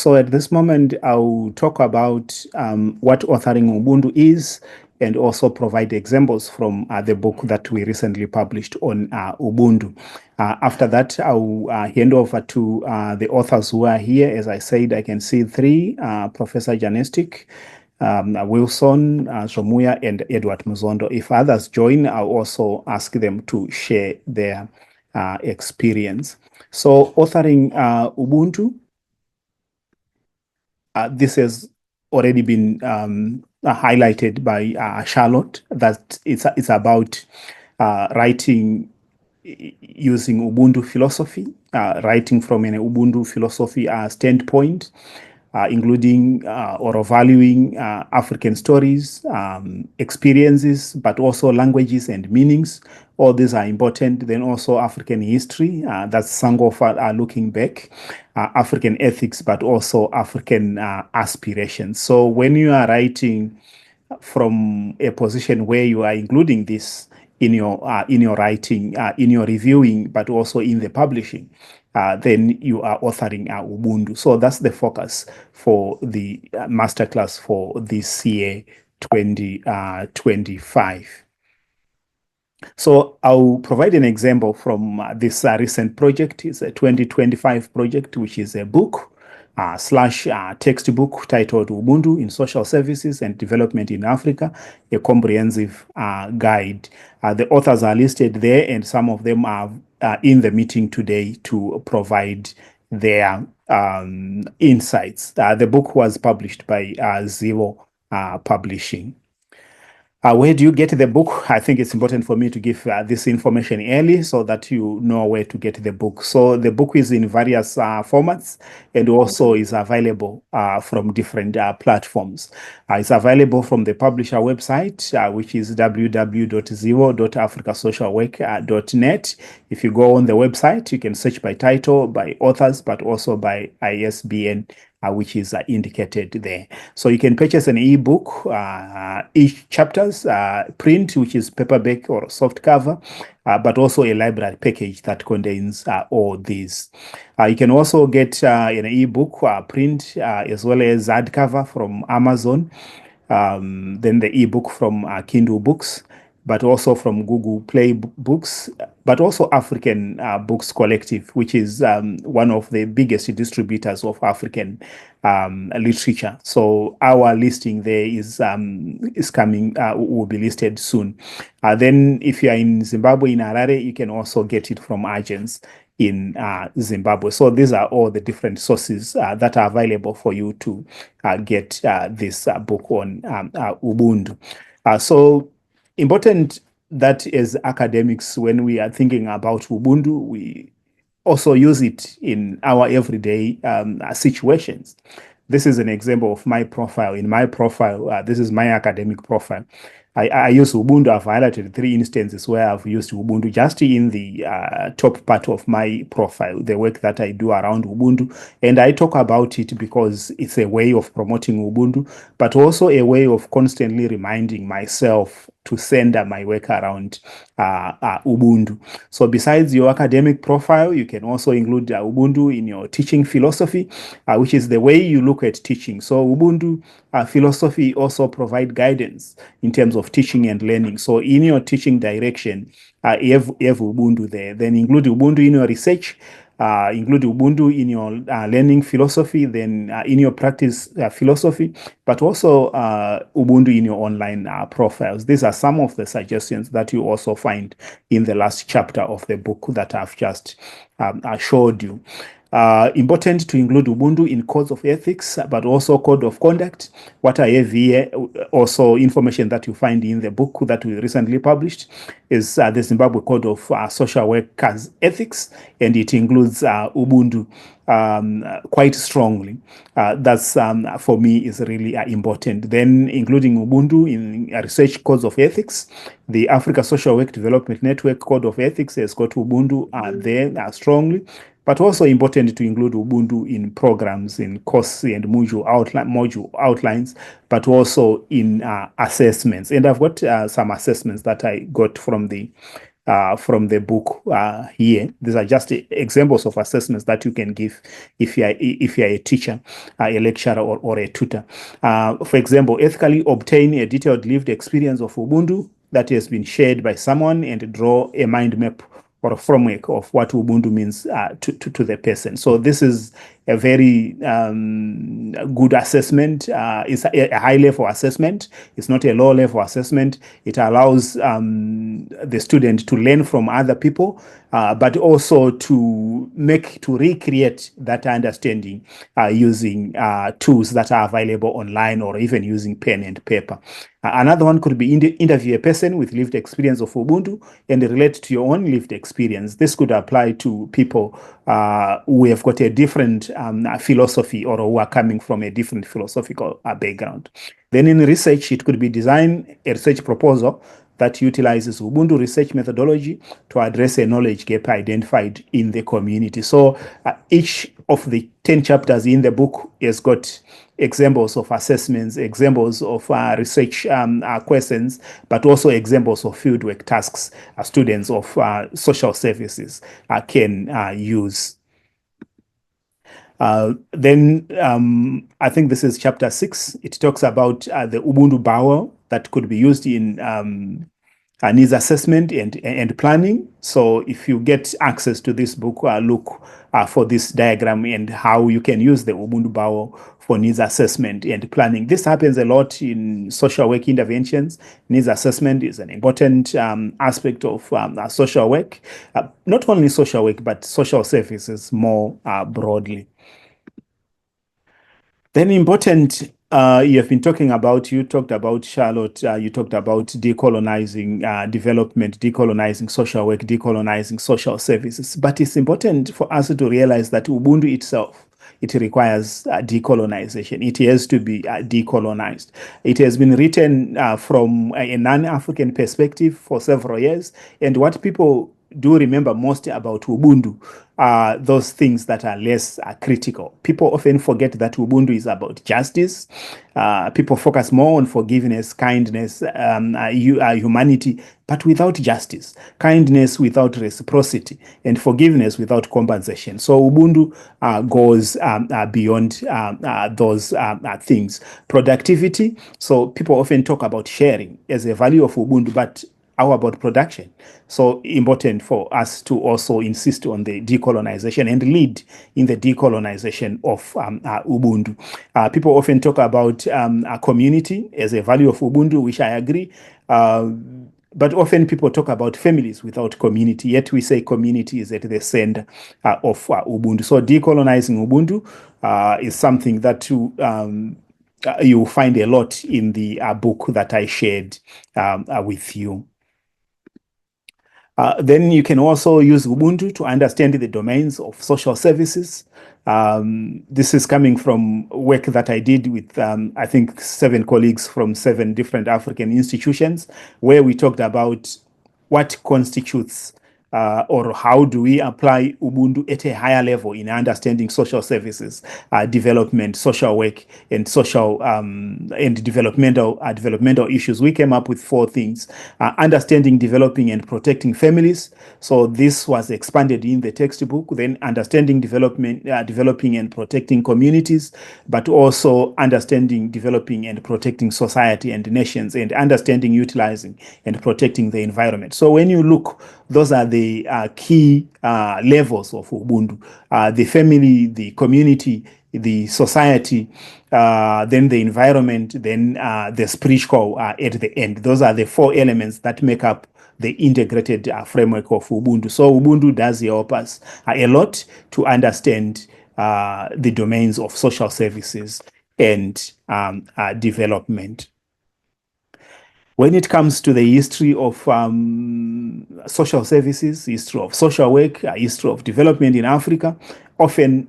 So at this moment, I'll talk about what authoring Ubuntu is and also provide examples from the book that we recently published on Ubuntu. After that, I'll hand over to the authors who are here. As I said, I can see three, Professor Janestic, Wilson, Somuya, and Edward Muzondo. If others join, I'll also ask them to share their experience. So authoring Ubuntu, this has already been highlighted by Charlotte, that it's about writing using Ubuntu philosophy, writing from an Ubuntu philosophy standpoint, including or valuing African stories, experiences, but also languages and meanings. All these are important. Then also African history, that's Sangofa looking back, African ethics, but also African aspirations. So when you are writing from a position where you are including this in your writing, in your reviewing, but also in the publishing, then you are authoring Ubuntu. So that's the focus for the masterclass for this year 2025. So I'll provide an example from this recent project. It's a 2025 project, which is a book slash textbook titled Ubuntu in Social Services and Development in Africa, a comprehensive guide. The authors are listed there, and some of them are in the meeting today to provide their insights. The book was published by Zero Publishing. Where do you get the book? I think it's important for me to give this information early so that you know where to get the book. So the book is in various formats and also is available from different platforms. It's available from the publisher website, which is www.zero.africasocialwork.net. If you go on the website, you can search by title, by authors, but also by ISBN, which is indicated there. So you can purchase an ebook, each chapters, print, which is paperback or soft cover, but also a library package that contains all these. You can also get an ebook, print, as well as hardcover from Amazon, then the ebook from Kindle Books, but also from Google Play Books, but also African Books Collective, which is one of the biggest distributors of African literature. So our listing there is coming, will be listed soon. Then if you are in Zimbabwe, in Harare, you can also get it from agents in Zimbabwe. So these are all the different sources that are available for you to get this book on Ubuntu. So important that as academics, when we are thinking about Ubuntu, we also use it in our everyday situations. This is an example of my profile. In my profile, this is my academic profile. I use Ubuntu. I've highlighted 3 instances where I've used Ubuntu just in the top part of my profile, the work that I do around Ubuntu. And I talk about it because it's a way of promoting Ubuntu, but also a way of constantly reminding myself to center my work around Ubuntu. So besides your academic profile, you can also include Ubuntu in your teaching philosophy, which is the way you look at teaching. So Ubuntu philosophy also provide guidance in terms of teaching and learning. So in your teaching direction, you have Ubuntu there. Then include Ubuntu in your research, include Ubuntu in your learning philosophy, then in your practice philosophy, but also Ubuntu in your online profiles. These are some of the suggestions that you also find in the last chapter of the book that I've just showed you. Important to include Ubuntu in codes of ethics, but also code of conduct. What I have here, also information that you find in the book that we recently published, is the Zimbabwe Code of Social Workers Ethics, and it includes Ubuntu quite strongly. That's for me is really important. Then including Ubuntu in research codes of ethics. The Africa Social Work Development Network Code of Ethics has got Ubuntu there strongly. But also important to include Ubuntu in programs, in course and module outlines, but also in assessments. And I've got some assessments that I got from the from the book here. These are just examples of assessments that you can give if you're a teacher, a lecturer, or a tutor. For example, ethically obtain a detailed lived experience of Ubuntu that has been shared by someone and draw a mind map or a framework of what Ubuntu means to the person. So this is a very good assessment. It's a high level assessment. It's not a low level assessment. It allows the student to learn from other people, but also to recreate that understanding using tools that are available online or even using pen and paper. Another one could be interview a person with lived experience of Ubuntu and relate to your own lived experience. This could apply to people who have got a different philosophy or who are coming from a different philosophical background. Then in research, it could be design a research proposal that utilizes Ubuntu research methodology to address a knowledge gap identified in the community. So each of the 10 chapters in the book has got examples of assessments, examples of research questions, but also examples of fieldwork tasks students of social services can use. Then I think this is chapter 6. It talks about the Ubuntu Bower that could be used in needs assessment and planning. So if you get access to this book, look for this diagram and how you can use the Ubuntu Bower for needs assessment and planning. This happens a lot in social work interventions. Needs assessment is an important aspect of social work, not only social work, but social services more broadly. Then important, you talked about Charlotte, you talked about decolonizing development, decolonizing social work, decolonizing social services. But it's important for us to realize that Ubuntu itself, it requires decolonization. It has to be decolonized. It has been written from a non-African perspective for several years. And what people do remember most about Ubuntu are those things that are less critical. People often forget that Ubuntu is about justice. People focus more on forgiveness, kindness, humanity, but without justice, kindness without reciprocity, and forgiveness without compensation. So Ubuntu goes beyond those things. Productivity. So people often talk about sharing as a value of Ubuntu, but how about production? So important for us to also insist on the decolonization and lead in the decolonization of Ubuntu. People often talk about a community as a value of Ubuntu, which I agree. But often people talk about families without community, yet we say community is at the center of Ubuntu. So decolonizing Ubuntu is something that you find a lot in the book that I shared with you. Then you can also use Ubuntu to understand the domains of social services. This is coming from work that I did with, I think, 7 colleagues from 7 different African institutions, where we talked about what constitutes or how do we apply Ubuntu at a higher level in understanding social services, development, social work, and social and developmental issues. We came up with 4 things: understanding, developing, and protecting families. So this was expanded in the textbook. Then understanding, developing, and protecting communities, but also understanding, developing, and protecting society and nations, and understanding, utilizing, and protecting the environment. So when you look, those are the key levels of Ubuntu: the family, the community, the society, then the environment, then the spiritual at the end. Those are the 4 elements that make up the integrated framework of Ubuntu. So Ubuntu does help us a lot to understand the domains of social services and development. When it comes to the history of social services, history of social work, history of development in Africa, often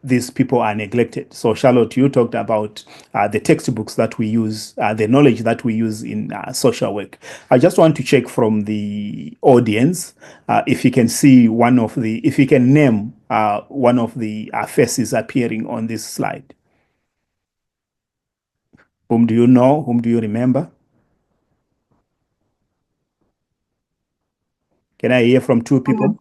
these people are neglected. So Charlotte, you talked about the textbooks that we use, the knowledge that we use in social work. I just want to check from the audience if you can see if you can name one of the faces appearing on this slide. Whom do you know? Whom do you remember? Can I hear from two people?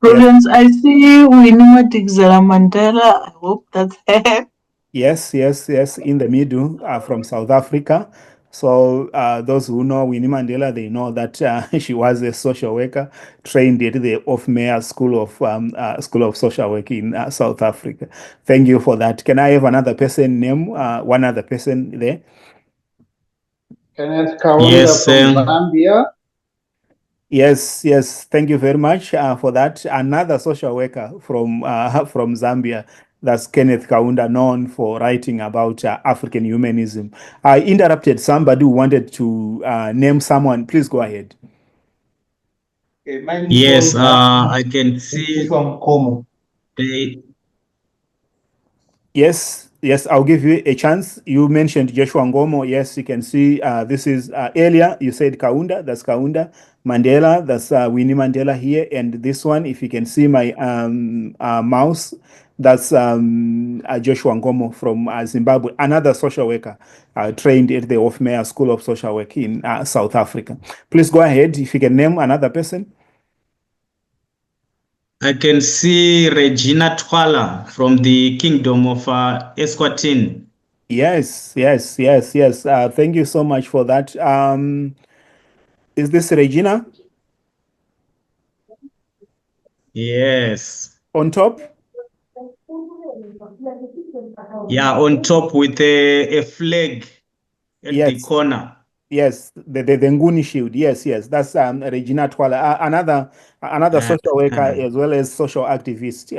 Prudence, I see Winnie Madikizela Mandela. I hope that's her. Yes, in the middle, from South Africa. So those who know Winnie Mandela, they know that she was a social worker trained at the Off-Meyer School of Social Work in South Africa. Thank you for that. Can I have another person name? One other person there? Kenneth Kaunda Yes, from Zambia. Yes. Thank you very much for that. Another social worker from from Zambia. That's Kenneth Kaunda, known for writing about African humanism. I interrupted somebody who wanted to name someone. Please go ahead. Yes, I can see they. Yes, I'll give you a chance. You mentioned Joshua Ngomo. Yes, you can see this is earlier. You said Kaunda, that's Kaunda. Mandela, that's Winnie Mandela here. And this one, if you can see my mouse, that's Joshua Ngomo from Zimbabwe, another social worker trained at the Off-Meyer School of Social Work in South Africa. Please go ahead if you can name another person. I can see Regina Twala from the Kingdom of Eswatini. Yes. Thank you so much for that. Is this Regina? Yes. On top? Yeah, on top with a flag at the corner. Yes, the Nguni shield. Yes, that's Regina Twala, another social worker as well as social activist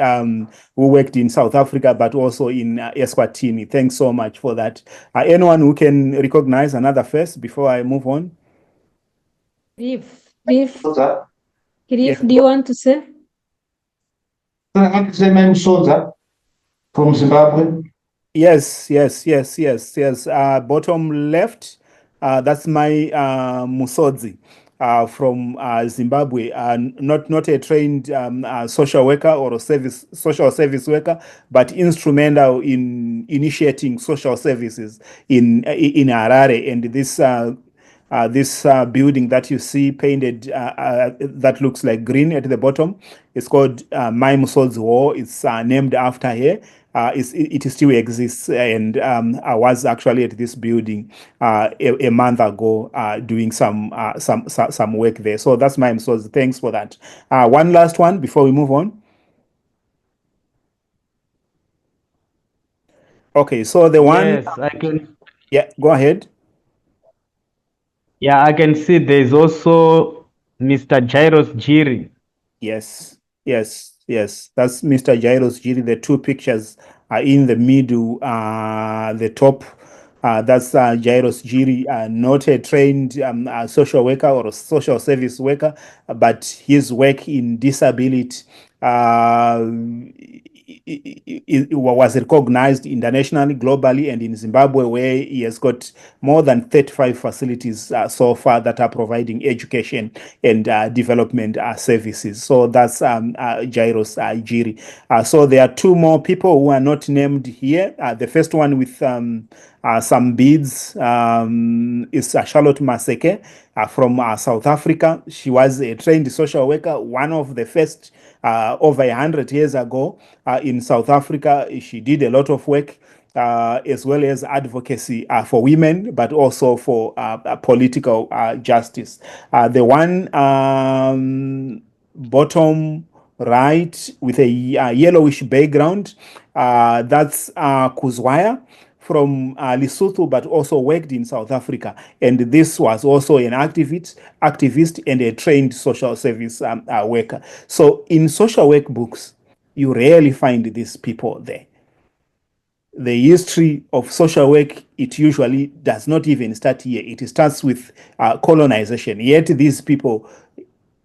who worked in South Africa but also in Eswatini. Thanks so much for that. Anyone who can recognize another face before I move on? Grief, do you want to say? I want to say Mem Soza from Zimbabwe. Yes. Bottom left, that's my Musodzi from Zimbabwe. Not a trained social worker or social service worker, but instrumental in initiating social services in Harare. And this building that you see painted that looks like green at the bottom, it's called My Musodzi Hall. It's named after her. It still exists, and I was actually at this building a month ago doing some work there. So that's my source. Thanks for that. One last one before we move on. Okay, so the one. Yes, I can. Yeah, go ahead. Yeah, I can see there's also Mr. Jairus Jiri. Yes. That's Mr. Jairus Jiri. The two pictures are in the middle. The top, that's Jairus Jiri, not a trained social worker or a social service worker, but his work in disability it was recognized internationally, globally, and in Zimbabwe, where he has got more than 35 facilities so far that are providing education and development services. So that's Jairus Jiri. So there are two more people who are not named here. The first one with some beads is Charlotte Maseke from South Africa. She was a trained social worker, one of the first over 100 years ago in South Africa. She did a lot of work as well as advocacy for women, but also for political justice. The one bottom right with a yellowish background, that's Kuzwaya from Lesotho, but also worked in South Africa. And this was also an activist and a trained social service worker. So in social work books, you rarely find these people there. The history of social work, it usually does not even start here. It starts with colonization. Yet these people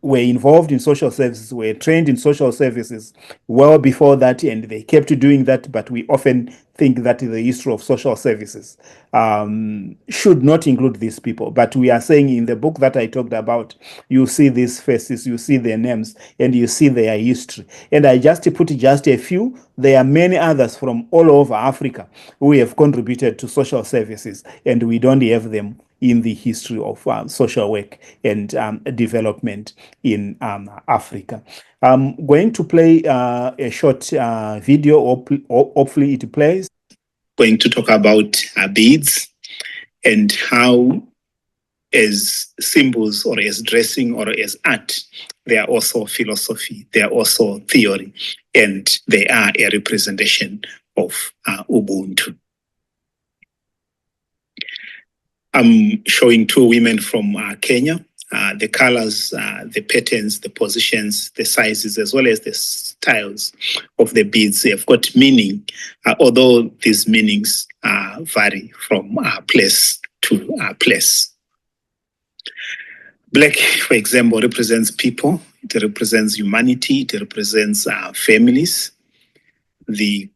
were involved in social services, were trained in social services well before that, and they kept doing that. But we often think that the history of social services should not include these people. But we are saying in the book that I talked about, you see these faces, you see their names, and you see their history. And I just put just a few. There are many others from all over Africa who have contributed to social services, and we don't have them in the history of social work and development in Africa. I'm going to play a short video, hopefully it plays. Going to talk about beads and how, as symbols or as dressing or as art, they are also philosophy, they are also theory, and they are a representation of Ubuntu. I'm showing two women from Kenya. The colors, the patterns, the positions, the sizes, as well as the styles of the beads, they have got meaning, although these meanings vary from place to place. Black, for example, represents people, it represents humanity, it represents families. The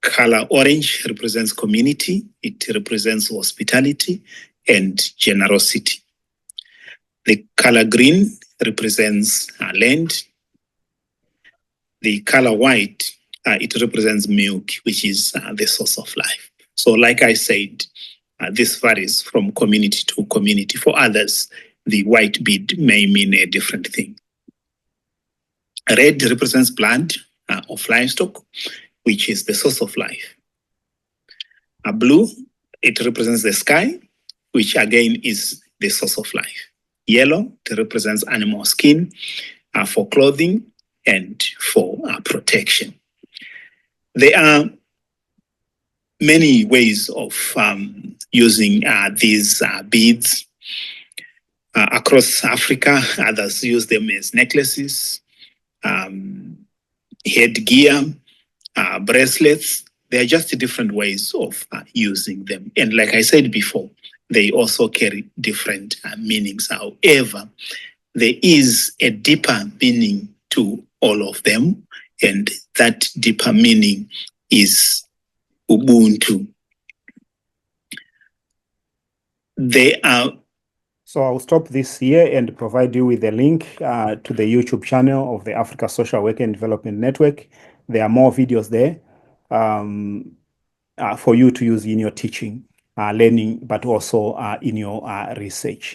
color orange represents community, it represents hospitality and generosity. The color green represents land. The color white, it represents milk, which is the source of life. So like I said, this varies from community to community. For others, the white bead may mean a different thing. Red represents blood of livestock, which is the source of life. Blue, it represents the sky, which again is the source of life. Yellow, it represents animal skin for clothing and for protection. There are many ways of using these beads. Across Africa, others use them as necklaces, headgear, bracelets. They are just different ways of using them. And like I said before, they also carry different meanings. However, there is a deeper meaning to all of them, and that deeper meaning is Ubuntu. They are. So I'll stop this here and provide you with a link to the YouTube channel of the Africa Social Work and Development Network. There are more videos there for you to use in your teaching, learning, but also in your research.